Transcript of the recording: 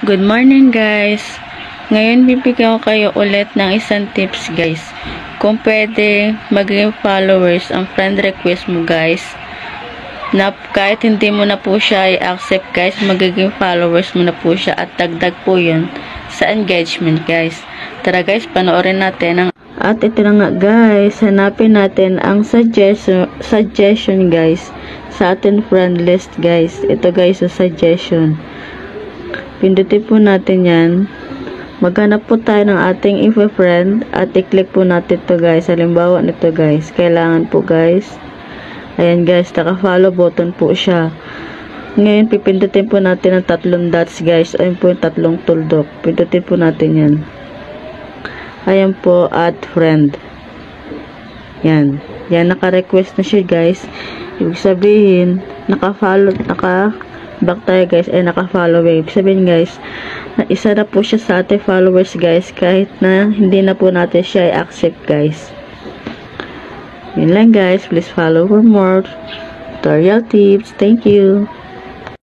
Good morning guys! Ngayon bibigyan ko kayo ulit ng isang tips guys. Kung pwede maging followers ang friend request mo guys. Na kahit hindi mo na po siya i-accept guys, magiging followers mo na po siya at dagdag po yun sa engagement guys. Tara guys, panoorin natin ang at ito na nga guys, hanapin natin ang suggestion guys sa ating friend list guys. Ito guys sa suggestion. Pindutin po natin yan. Maghanap po tayo ng ating friend at i-click po natin ito guys. Halimbawa nito guys. Kailangan po guys. Ayan guys, naka-follow button po siya. Ngayon, pipindutin po natin ang tatlong dots guys. Ayan po yung tatlong tuldok. Pindutin po natin yan. Ayan po, add friend. Yan. Yan, naka-request na siya guys. Ibig sabihin, back tayo guys, ay naka-follow. Ibig sabihin guys, na isa na po siya sa ating followers guys, kahit na hindi na po natin siya i-accept guys. Yun lang guys, please follow for more tutorial tips. Thank you.